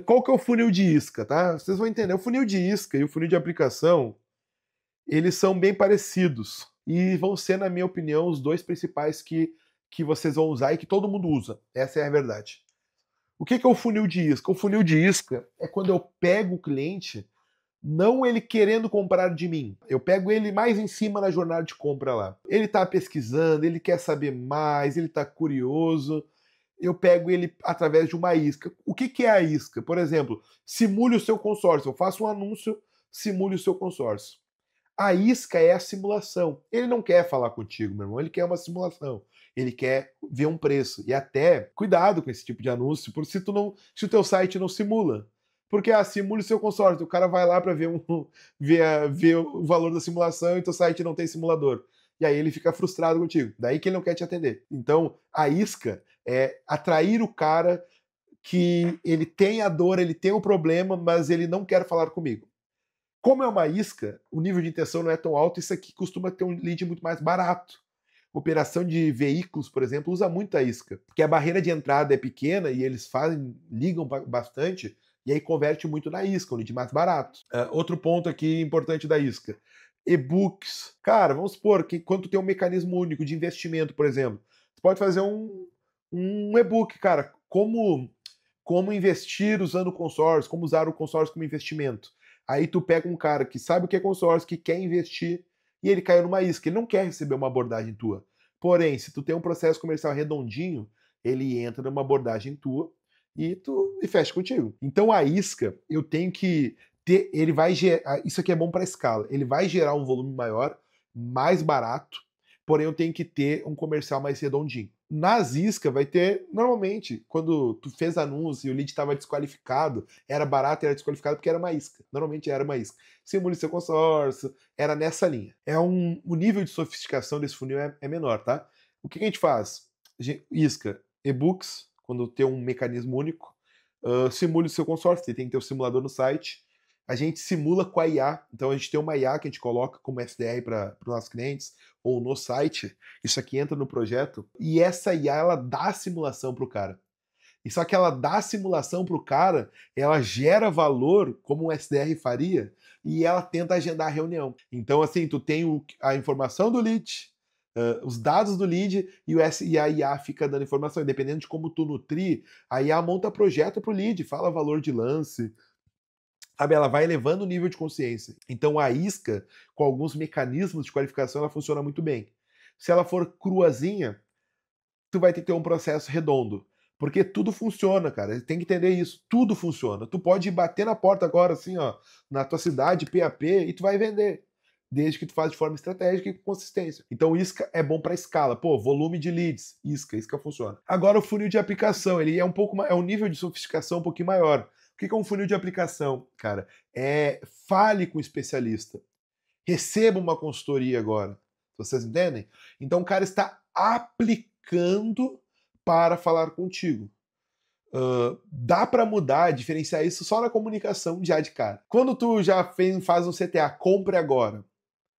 Qual que é o funil de isca, tá? Vocês vão entender. O funil de isca e o funil de aplicação, eles são bem parecidos. E vão ser, na minha opinião, os dois principais que vocês vão usar e que todo mundo usa. Essa é a verdade. O que é o funil de isca? O funil de isca é quando eu pego o cliente, não ele querendo comprar de mim. Eu pego ele mais em cima na jornada de compra lá. Ele está pesquisando, ele quer saber mais, ele está curioso. Eu pego ele através de uma isca. O que é a isca? Por exemplo, simule o seu consórcio. Eu faço um anúncio, simule o seu consórcio. A isca é a simulação. Ele não quer falar contigo, meu irmão. Ele quer uma simulação. Ele quer ver um preço. E até, cuidado com esse tipo de anúncio, porque se o teu site não simula. Porque, simule o seu consórcio. O cara vai lá para ver, ver o valor da simulação e teu site não tem simulador. E aí ele fica frustrado contigo. Daí que ele não quer te atender. Então, a isca é atrair o cara que ele tem a dor, ele tem o problema, mas ele não quer falar comigo. Como é uma isca, o nível de intenção não é tão alto, isso aqui costuma ter um lead muito mais barato. Operação de veículos, por exemplo, usa muito a isca, porque a barreira de entrada é pequena e eles ligam bastante, e aí converte muito na isca, um lead mais barato. Outro ponto aqui importante da isca. E-books. Cara, vamos supor que quando tu tem um mecanismo único de investimento, por exemplo, tu pode fazer um e-book, cara, como investir usando o consórcio, como usar o consórcio como investimento. Aí tu pega um cara que sabe o que é consórcio, que quer investir, e ele caiu numa isca. Ele não quer receber uma abordagem tua. Porém, se tu tem um processo comercial redondinho, ele entra numa abordagem tua e fecha contigo. Então a isca, eu tenho que ter, ele vai gerar, isso aqui é bom para escala, ele vai gerar um volume maior, mais barato, porém eu tenho que ter um comercial mais redondinho. Nas iscas vai ter, normalmente, quando tu fez anúncio e o lead estava desqualificado, era barato, era desqualificado porque era uma isca. Normalmente era uma isca. Simule seu consórcio, era nessa linha. O nível de sofisticação desse funil é menor, tá? O que a gente faz? Isca, e-books, quando tem um mecanismo único, simule o seu consórcio, tem que ter o simulador no site. A gente simula com a IA, então a gente tem uma IA que a gente coloca como SDR para os nossos clientes, ou no site, isso aqui entra no projeto, e essa IA ela dá a simulação para o cara. E só que ela dá a simulação para o cara, ela gera valor, como um SDR faria, e ela tenta agendar a reunião. Então, assim, tu tem a informação do lead, os dados do lead e a IA fica dando informação. E dependendo de como tu nutrir, a IA monta projeto para o lead, fala valor de lance, sabe, ela vai elevando o nível de consciência. Então a isca, com alguns mecanismos de qualificação, ela funciona muito bem. Se ela for cruazinha, tu vai ter que ter um processo redondo. Porque tudo funciona, cara. Tem que entender isso. Tudo funciona. Tu pode bater na porta agora, assim, ó, na tua cidade, PAP, e tu vai vender. Desde que tu faça de forma estratégica e com consistência. Então, isca é bom para escala. Pô, volume de leads, isca funciona. Agora, o funil de aplicação, ele é um nível de sofisticação um pouquinho maior. O que é um funil de aplicação, cara? Fale com o especialista. Receba uma consultoria agora. Vocês entendem? Então, o cara está aplicando para falar contigo. Dá para mudar, diferenciar isso só na comunicação já de cara. Quando tu já faz um CTA, compre agora.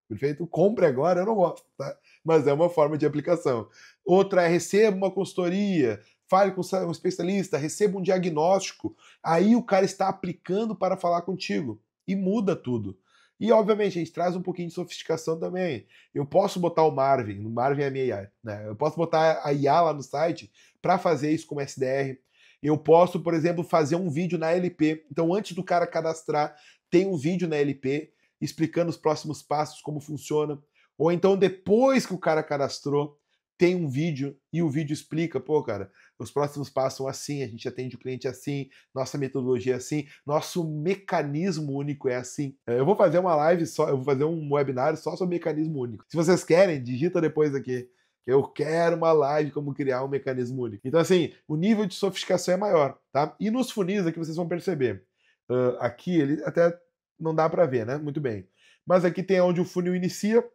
Perfeito? Compre agora, eu não gosto, tá? Mas é uma forma de aplicação. Outra é receba uma consultoria, fale com um especialista, receba um diagnóstico. Aí o cara está aplicando para falar contigo e muda tudo. E, obviamente, a gente traz um pouquinho de sofisticação também. Eu posso botar o Marvin é a minha IA, né? Eu posso botar a IA lá no site para fazer isso como SDR. Eu posso, por exemplo, fazer um vídeo na LP. Então, antes do cara cadastrar, tem um vídeo na LP explicando os próximos passos, como funciona. Ou então, depois que o cara cadastrou, tem um vídeo e o vídeo explica, pô, cara, os próximos passos são assim, a gente atende o cliente assim, nossa metodologia é assim, nosso mecanismo único é assim. Eu vou fazer uma live só, eu vou fazer um webinar só sobre mecanismo único. Se vocês querem, digita depois aqui. Eu quero uma live como criar um mecanismo único. Então, assim, o nível de sofisticação é maior, tá? E nos funis aqui vocês vão perceber. Aqui ele até não dá para ver, né? Muito bem. Mas aqui tem onde o funil inicia,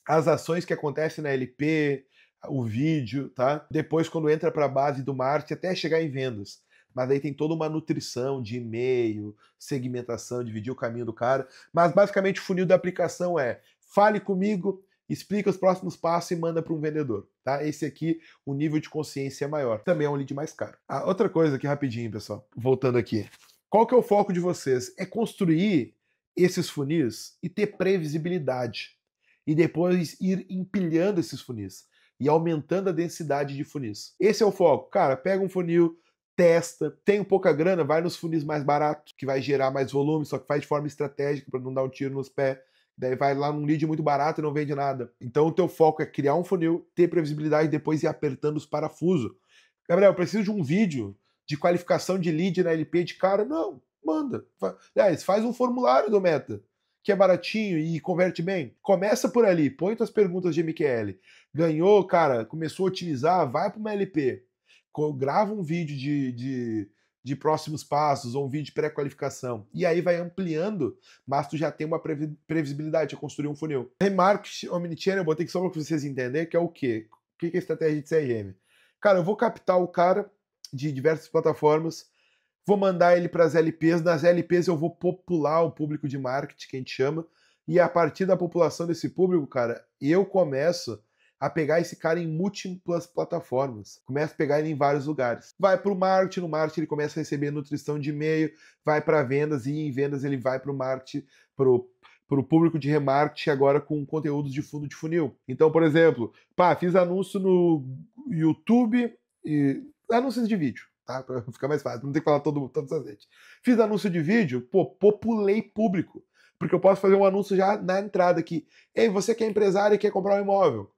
as ações que acontecem na LP, o vídeo, tá? Depois, quando entra para a base do marketing, até chegar em vendas. Mas aí tem toda uma nutrição de e-mail, segmentação, dividir o caminho do cara. Mas basicamente o funil da aplicação é: fale comigo, explica os próximos passos e manda para um vendedor, tá? Esse aqui, o nível de consciência é maior. Também é um lead mais caro. Outra coisa aqui rapidinho, pessoal, voltando aqui. Qual que é o foco de vocês? É construir esses funis e ter previsibilidade. E depois ir empilhando esses funis e aumentando a densidade de funis. Esse é o foco. Cara, pega um funil, testa, tem pouca grana, vai nos funis mais baratos, que vai gerar mais volume, só que faz de forma estratégica para não dar um tiro nos pés. Daí vai lá num lead muito barato e não vende nada. Então o teu foco é criar um funil, ter previsibilidade e depois ir apertando os parafusos. Gabriel, eu preciso de um vídeo de qualificação de lead na LP de cara. Não, manda. Aliás, faz um formulário do Meta, que é baratinho e converte bem. Começa por ali, põe tuas perguntas de MQL. Ganhou, cara, começou a otimizar, vai para uma LP. Grava um vídeo de próximos passos ou um vídeo de pré-qualificação. E aí vai ampliando, mas tu já tem uma previsibilidade de construir um funil. Remarketing Omnichannel, eu botei aqui só para vocês entenderem que é o quê? O que é estratégia de CRM? Cara, eu vou captar o cara de diversas plataformas, vou mandar ele para as LPs, nas LPs eu vou popular o público de marketing, que a gente chama, e a partir da população desse público, cara, eu começo a pegar esse cara em múltiplas plataformas. Começa a pegar ele em vários lugares. Vai para o marketing, no marketing ele começa a receber nutrição de e-mail, vai para vendas e em vendas ele vai para o marketing, para o público de remarketing agora com conteúdos de fundo de funil. Então, por exemplo, fiz anúncio no YouTube, anúncios de vídeo, tá? Para ficar mais fácil, não tem que falar todas as vezes. Fiz anúncio de vídeo, populei público. Porque eu posso fazer um anúncio já na entrada aqui. Ei, você que é empresário e quer comprar um imóvel?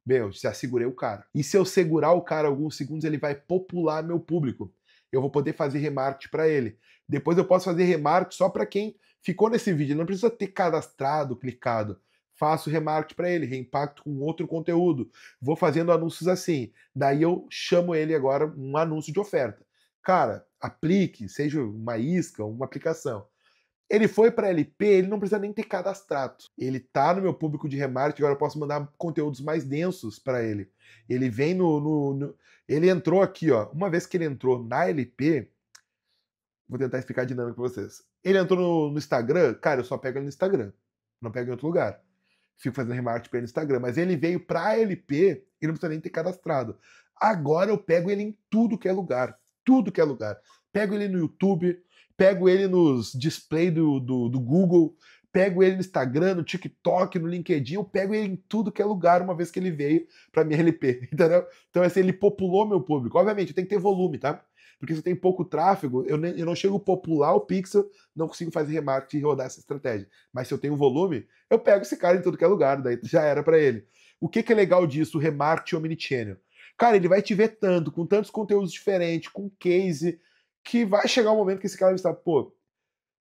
Meu, já segurei o cara. E se eu segurar o cara alguns segundos, ele vai popular meu público. Eu vou poder fazer remarketing para ele. Depois eu posso fazer remarketing só para quem ficou nesse vídeo. Ele não precisa ter cadastrado, clicado. Faço remarketing para ele, reimpacto com outro conteúdo. Vou fazendo anúncios assim. Daí eu chamo ele agora um anúncio de oferta. Cara, aplique, seja uma isca, uma aplicação. Ele foi para LP, ele não precisa nem ter cadastrado. Ele tá no meu público de remarketing, agora eu posso mandar conteúdos mais densos para ele. Ele vem Ele entrou aqui, ó. Uma vez que ele entrou na LP, vou tentar explicar a dinâmica para vocês. Ele entrou no Instagram, cara, eu só pego ele no Instagram. Não pego em outro lugar. Fico fazendo remarketing para ele no Instagram. Mas ele veio pra LP, ele não precisa nem ter cadastrado. Agora eu pego ele em tudo que é lugar. Tudo que é lugar. Pego ele no YouTube, pego ele nos display do Google, pego ele no Instagram, no TikTok, no LinkedIn, eu pego ele em tudo que é lugar uma vez que ele veio para minha LP, entendeu? Então assim, ele populou meu público. Obviamente, eu tenho que ter volume, tá? Porque se eu tenho pouco tráfego, eu não chego a popular o pixel, não consigo fazer remarketing e rodar essa estratégia. Mas se eu tenho volume, eu pego esse cara em tudo que é lugar, daí já era para ele. O que é legal disso, o remarketing omnichannel? Cara, ele vai te ver tanto, com tantos conteúdos diferentes, com case, que vai chegar um momento que esse cara vai estar, pô,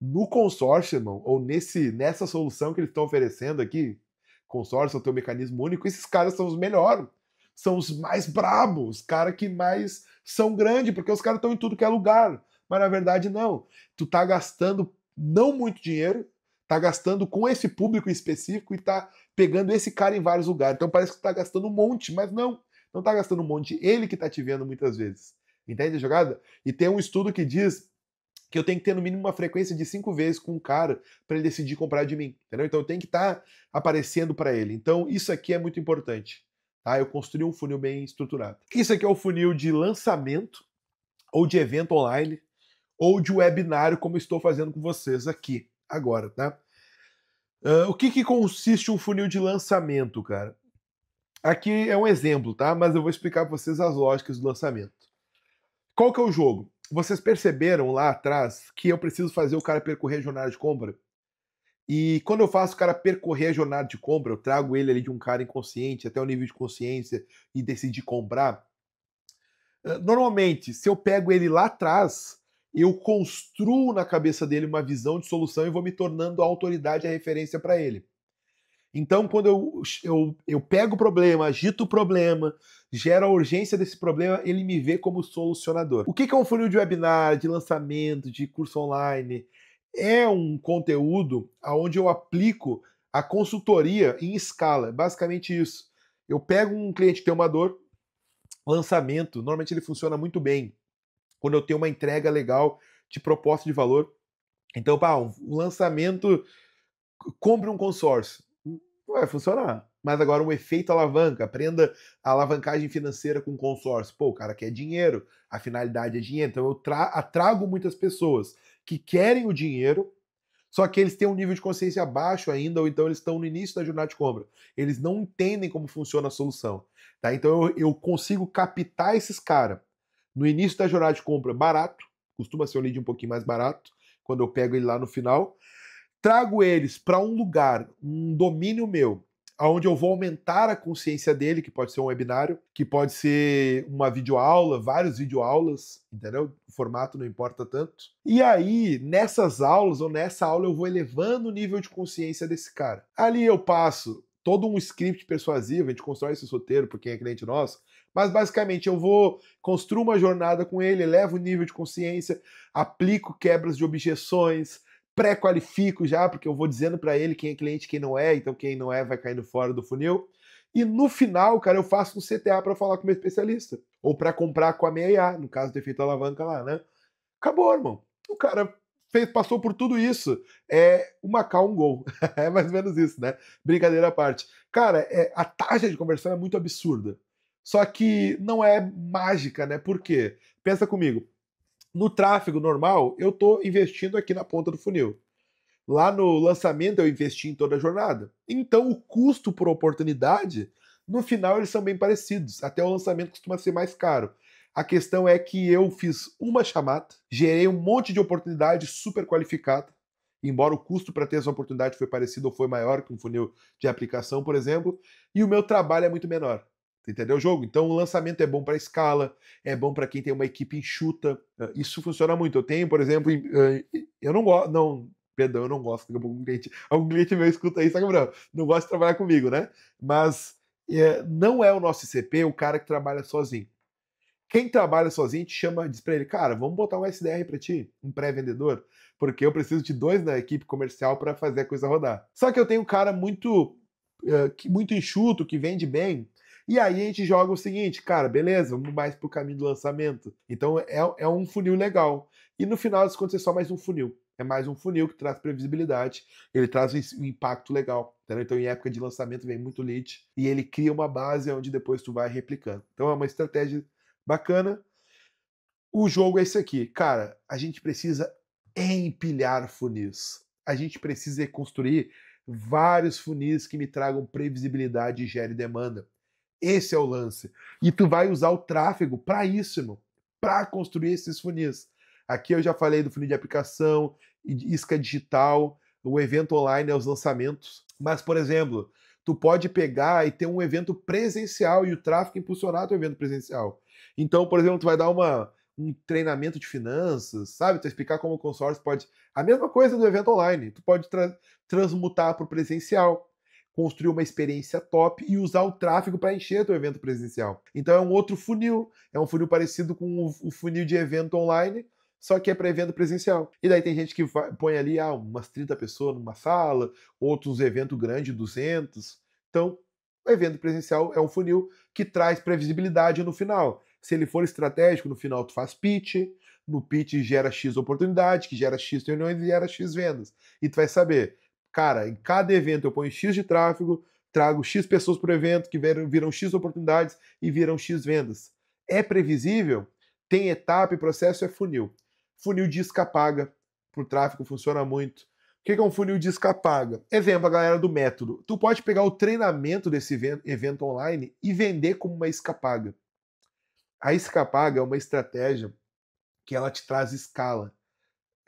no consórcio, irmão, ou nessa solução que eles estão oferecendo aqui, consórcio, é o teu mecanismo único, esses caras são os melhores, são os mais brabos, os caras que mais são grandes, porque os caras estão em tudo que é lugar. Mas na verdade, não. Tu tá gastando não muito dinheiro, tá gastando com esse público específico e tá pegando esse cara em vários lugares. Então parece que tu tá gastando um monte, mas não tá gastando um monte. Ele que tá te vendo muitas vezes. Entende a jogada? E tem um estudo que diz que eu tenho que ter no mínimo uma frequência de 5 vezes com um cara para ele decidir comprar de mim, entendeu? Então eu tenho que estar aparecendo para ele. Então isso aqui é muito importante, tá? Eu construí um funil bem estruturado. Isso aqui é o funil de lançamento ou de evento online ou de webinário, como eu estou fazendo com vocês aqui agora, tá? O que consiste um funil de lançamento, cara? Aqui é um exemplo, tá? Mas eu vou explicar para vocês as lógicas do lançamento. Qual que é o jogo? Vocês perceberam lá atrás que eu preciso fazer o cara percorrer a jornada de compra? E quando eu faço o cara percorrer a jornada de compra, eu trago ele ali de um cara inconsciente até o nível de consciência e decidir comprar. Normalmente, se eu pego ele lá atrás, eu construo na cabeça dele uma visão de solução e vou me tornando a autoridade, a referência para ele. Então, quando eu pego o problema, agito o problema, gero a urgência desse problema, ele me vê como solucionador. O que é um funil de webinar, de lançamento, de curso online? É um conteúdo onde eu aplico a consultoria em escala. Basicamente isso. Eu pego um cliente que tem uma dor, lançamento, normalmente ele funciona muito bem quando eu tenho uma entrega legal de proposta de valor. Então, um lançamento, compre um consórcio. Não vai funcionar. Mas agora um efeito alavanca, aprenda a alavancagem financeira com consórcio. Pô, o cara quer dinheiro, a finalidade é dinheiro. Então eu atrago muitas pessoas que querem o dinheiro, só que eles têm um nível de consciência baixo ainda, ou então eles estão no início da jornada de compra. Eles não entendem como funciona a solução. Tá? Então eu consigo captar esses caras no início da jornada de compra barato, costuma ser um lead um pouquinho mais barato, quando eu pego ele lá no final, trago eles para um lugar, um domínio meu, onde eu vou aumentar a consciência dele, que pode ser um webinário, que pode ser uma videoaula, várias videoaulas, entendeu? O formato não importa tanto. E aí, nessas aulas ou nessa aula, eu vou elevando o nível de consciência desse cara. Ali eu passo todo um script persuasivo, a gente constrói esse roteiro para quem é cliente nosso, mas basicamente eu vou construir uma jornada com ele, elevo o nível de consciência, aplico quebras de objeções, pré-qualifico já, porque eu vou dizendo para ele quem é cliente e quem não é, então quem não é vai caindo fora do funil. E no final, cara, eu faço um CTA para falar com o meu especialista. Ou para comprar com a minha IA, no caso do efeito alavanca lá, né? Acabou, irmão. O cara passou por tudo isso. É uma call, um gol. É mais ou menos isso, né? Brincadeira à parte. Cara, a taxa de conversão é muito absurda. Só que não é mágica, né? Por quê? Pensa comigo. No tráfego normal, eu estou investindo aqui na ponta do funil. Lá no lançamento, eu investi em toda a jornada. Então, o custo por oportunidade, no final, eles são bem parecidos. Até o lançamento costuma ser mais caro. A questão é que eu fiz uma chamada, gerei um monte de oportunidade super qualificada, embora o custo para ter essa oportunidade foi parecido ou foi maior que um funil de aplicação, por exemplo, e o meu trabalho é muito menor. Entendeu o jogo? Então o lançamento é bom para escala, é bom para quem tem uma equipe enxuta. Isso funciona muito. Eu tenho, por exemplo, eu não gosto, não, perdão, eu não gosto que algum cliente meu escuta isso, sabe, Gabriel? Não gosta de trabalhar comigo, né? Mas não é o nosso ICP o cara que trabalha sozinho. Quem trabalha sozinho te chama, diz pra ele, cara, vamos botar um SDR pra ti, um pré-vendedor, porque eu preciso de 2 na equipe comercial para fazer a coisa rodar. Só que eu tenho um cara muito enxuto, que vende bem, e aí a gente joga o seguinte, cara, beleza, vamos mais pro caminho do lançamento. Então é um funil legal. E no final das contas é só mais um funil. É mais um funil que traz previsibilidade, ele traz um impacto legal. Entendeu? Então em época de lançamento vem muito lead, e ele cria uma base onde depois tu vai replicando. Então é uma estratégia bacana. O jogo é esse aqui. Cara, a gente precisa empilhar funis. A gente precisa construir vários funis que me tragam previsibilidade e gere demanda. Esse é o lance. E tu vai usar o tráfego para isso, irmão. Para construir esses funis. Aqui eu já falei do funil de aplicação, isca digital, o evento online é os lançamentos. Mas, por exemplo, tu pode pegar e ter um evento presencial e o tráfego impulsionar teu evento presencial. Então, por exemplo, tu vai dar um treinamento de finanças, sabe? Tu explicar como o consórcio pode... A mesma coisa do evento online. Tu pode transmutar para o presencial, construir uma experiência top e usar o tráfego para encher teu evento presencial. Então é um outro funil. É um funil parecido com o funil de evento online, só que é para evento presencial. E daí tem gente que põe ali umas 30 pessoas numa sala, outros evento grande, 200. Então, o evento presencial é um funil que traz previsibilidade no final. Se ele for estratégico, no final tu faz pitch, no pitch gera X oportunidade, que gera X reuniões e gera X vendas. E tu vai saber, cara, em cada evento eu ponho X de tráfego, trago X pessoas para o evento, que viram X oportunidades e viram X vendas. É previsível? Tem etapa e processo, é funil. Funil de isca-paga para o tráfego funciona muito. O que é um funil de isca-paga? Exemplo, a galera do método. Tu pode pegar o treinamento desse evento online e vender como uma isca-paga. A isca-paga é uma estratégia que ela te traz escala.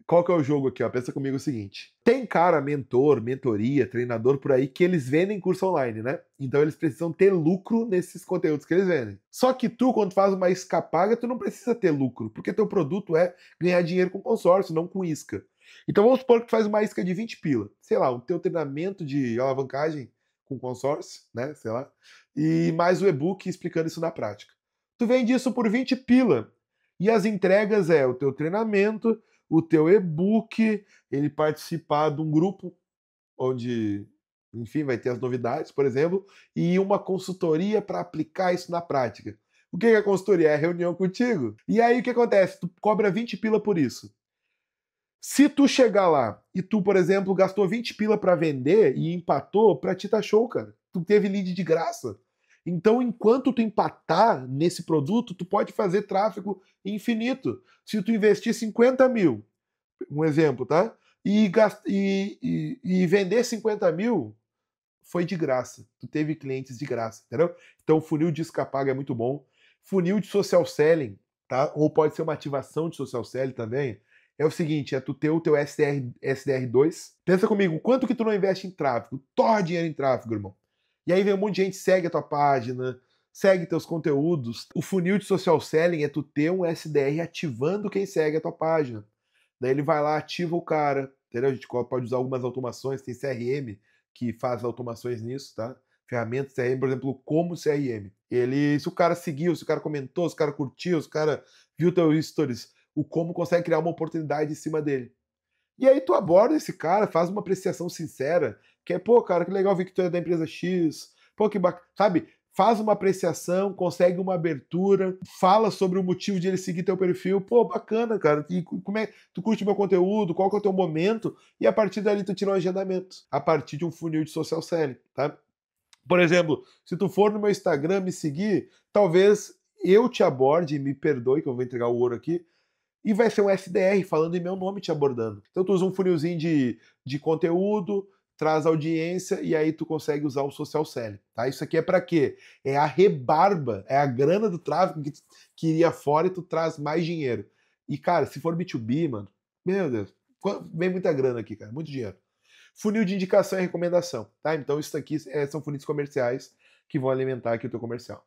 Qual que é o jogo aqui? Ó? Pensa comigo o seguinte. Tem cara, mentor, mentoria, treinador por aí que eles vendem curso online, né? Então eles precisam ter lucro nesses conteúdos que eles vendem. Só que tu, quando faz uma isca paga, tu não precisa ter lucro, porque teu produto é ganhar dinheiro com consórcio, não com isca. Então vamos supor que tu faz uma isca de 20 pila. Sei lá, o teu treinamento de alavancagem com consórcio, né? Sei lá. E mais o e-book explicando isso na prática. Tu vende isso por 20 pila. E as entregas é o teu treinamento, o teu e-book, ele participar de um grupo onde, enfim, vai ter as novidades, por exemplo, e uma consultoria para aplicar isso na prática. O que é a consultoria? É a reunião contigo. E aí o que acontece? Tu cobra 20 pila por isso. Se tu chegar lá e tu, por exemplo, gastou 20 pila para vender e empatou, pra ti tá show, cara. tu teve lead de graça. Então, enquanto tu empatar nesse produto, tu pode fazer tráfego infinito. Se tu investir 50 mil, um exemplo, tá? E vender 50 mil, foi de graça. Tu teve clientes de graça, entendeu? Então, funil de isca-paga é muito bom. Funil de social selling, tá? Ou pode ser uma ativação de social selling também. É o seguinte, é tu ter o teu SDR2. Pensa comigo, quanto que tu não investe em tráfego? Torra dinheiro em tráfego, irmão. E aí vem um monte de gente, segue a tua página, segue teus conteúdos. O funil de social selling é tu ter um SDR ativando quem segue a tua página. Daí ele vai lá, ativa o cara, entendeu? A gente pode usar algumas automações, tem CRM que faz automações nisso, tá? Ferramentas CRM, por exemplo, como CRM. Ele, se o cara seguiu, se o cara comentou, se o cara curtiu, se o cara viu teu stories, o como consegue criar uma oportunidade em cima dele. E aí tu aborda esse cara, faz uma apreciação sincera, que é, pô, cara, que legal ver que tu é da empresa X, pô, que bacana, sabe? Faz uma apreciação, consegue uma abertura, fala sobre o motivo de ele seguir teu perfil, pô, bacana, cara, e como é, tu curte meu conteúdo, qual que é o teu momento, e a partir dali tu tira um agendamento, a partir de um funil de social selling, tá? Por exemplo, se tu for no meu Instagram me seguir, talvez eu te aborde, me perdoe que eu vou entregar o ouro aqui, e vai ser um SDR falando em meu nome te abordando. Então tu usa um funilzinho de conteúdo, traz audiência e aí tu consegue usar o social selling, tá? Isso aqui é para quê? É a rebarba, é a grana do tráfego que iria fora e tu traz mais dinheiro. E cara, se for B2B, mano, meu Deus, vem muita grana aqui, cara, muito dinheiro. Funil de indicação e recomendação, tá? Então isso aqui são funis comerciais que vão alimentar aqui o teu comercial.